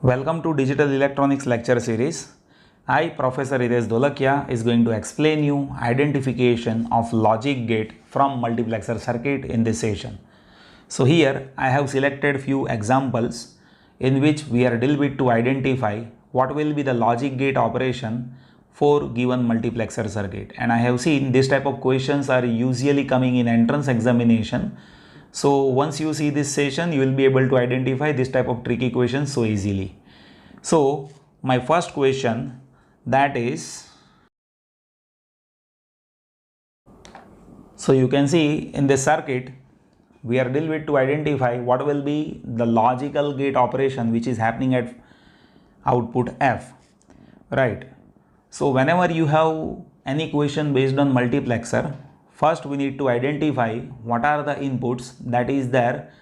Welcome to Digital Electronics lecture series. I, Professor Hitesh Dholakia, is going to explain you identification of logic gate from multiplexer circuit in this session. So here I have selected few examples in which we are deal with to identify what will be the logic gate operation for given multiplexer circuit. And I have seen this type of questions are usually coming in entrance examination. So once you see this session, you will be able to identify this type of tricky questions so easily. So my first question, that is, so you can see in this circuit, we are deal with to identify what will be the logical gate operation which is happening at output F, right? So whenever you have any question based on multiplexer, first we need to identify what are the inputs that is there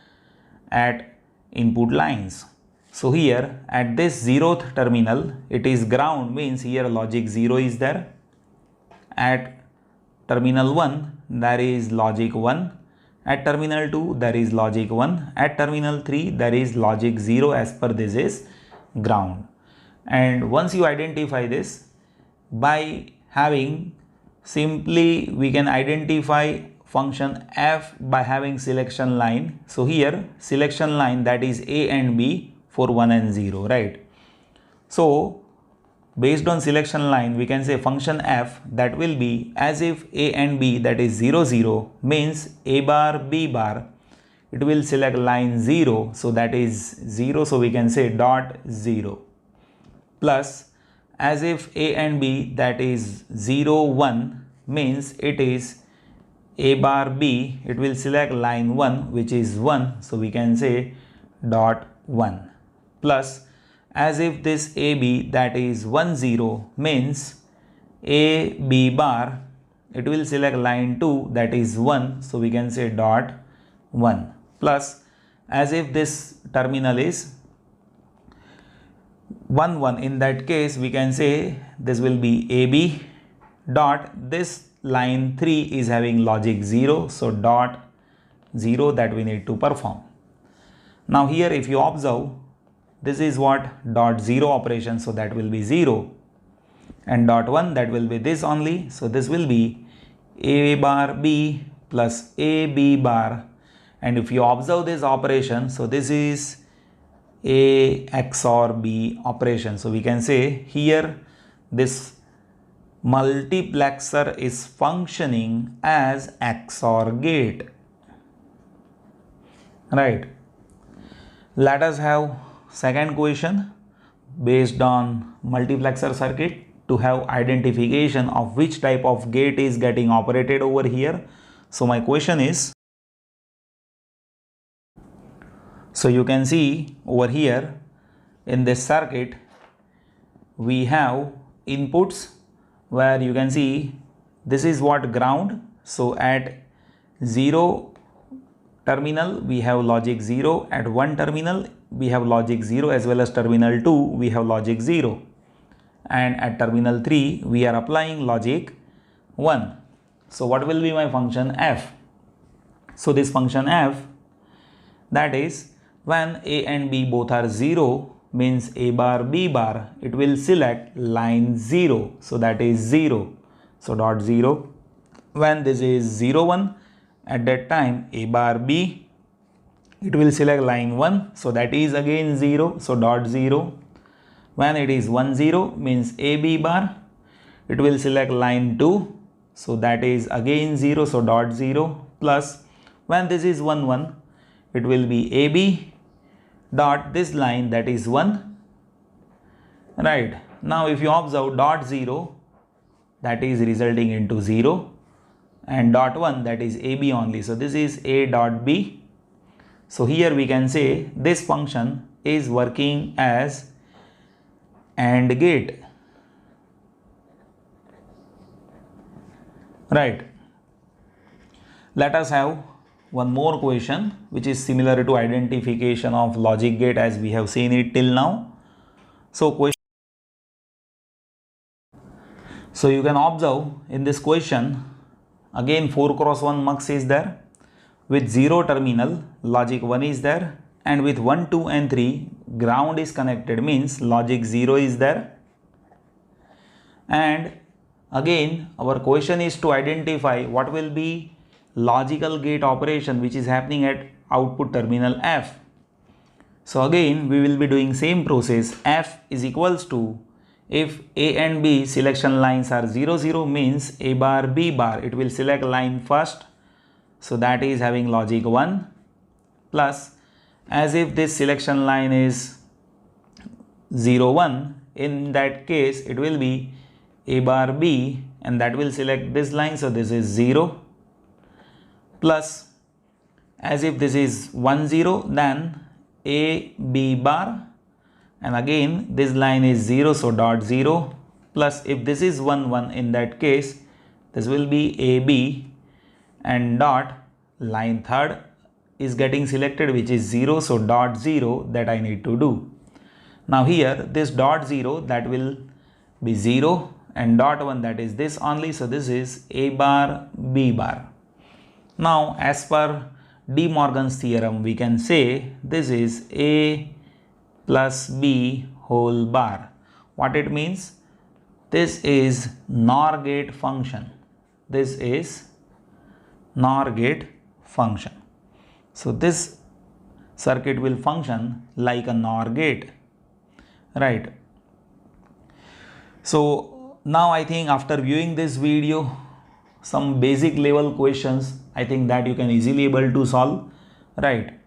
at input lines. So here at this 0th terminal, it is ground, means here logic 0 is there. At terminal 1 there is logic 1. At terminal 2 there is logic 1. At terminal 3 there is logic 0, as per this is ground. And once you identify this, by having simply we can identify function f by having selection line. So here selection line, that is a and b for 1 and 0, right? So based on selection line, we can say function f that will be as if a and b, that is 0 0, means a bar b bar, it will select line 0, so that is 0, so we can say dot 0, plus as if a and b, that is 0 1, means it is a bar b, it will select line 1, which is 1, so we can say dot 1, plus as if this ab, that is 1 0, means a b bar, it will select line 2, that is 1, so we can say dot 1, plus as if this terminal is 1 1, in that case we can say this will be ab dot, this line 3 is having logic 0, so dot 0, that we need to perform. Now here if you observe, this is what dot 0 operation, so that will be 0, and dot 1, that will be this only, so this will be a bar b plus a b bar, and if you observe this operation, so this is a XOR b operation, so we can say here this multiplexer is functioning as XOR gate, right? Let us have second question based on multiplexer circuit to have identification of which type of gate is getting operated over here. So my question is, so you can see over here in this circuit we have inputs where you can see this is what ground, so at 0 terminal we have logic 0, at 1 terminal we have logic 0, as well as terminal 2 we have logic 0, and at terminal 3 we are applying logic 1. So what will be my function f? So this function f, that is when a and b both are 0, means a bar b bar, it will select line 0, so that is 0, so dot 0. When this is 0 1, at that time a bar b, it will select line 1, so that is again 0, so dot 0. When it is 1 0, means a b bar, it will select line 2, so that is again 0, so dot 0, plus when this is 1 1, it will be a b dot this line, that is 1, right? Now if you observe dot 0, that is resulting into 0, and dot 1, that is ab only, so this is a dot b. So here we can say this function is working as AND gate, right? Let us have one more question which is similar to identification of logic gate as we have seen it till now. So you can observe in this question again 4x1 mux is there, with 0 terminal logic 1 is there, and with 1, 2 and 3 ground is connected, means logic 0 is there. And again our question is to identify what will be logical gate operation which is happening at output terminal F. So again we will be doing same process. F is equals to, if A and B selection lines are 0 0 means A bar B bar, it will select line first, so that is having logic 1, plus as if this selection line is 0 1, in that case it will be A bar B and that will select this line, so this is 0, plus as if this is 1 0, then A B bar, and again this line is 0, so dot 0, plus if this is 1 1, in that case this will be A B and dot line third is getting selected which is 0, so dot 0 that I need to do. Now here this dot 0 that will be 0 and dot 1 that is this only, so this is A bar B bar. Now as per De Morgan's theorem we can say this is A plus B whole bar. What it means? This is NOR gate function. This is NOR gate function. So this circuit will function like a NOR gate, right? So now I think after viewing this video, some basic level questions I think that you can easily able to solve, right?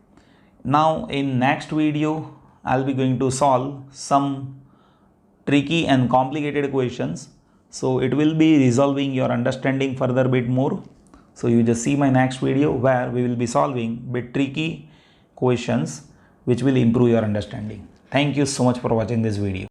Now in next video I'll be going to solve some tricky and complicated questions, so it will be resolving your understanding further bit more. So you just see my next video where we will be solving bit tricky questions which will improve your understanding. Thank you so much for watching this video.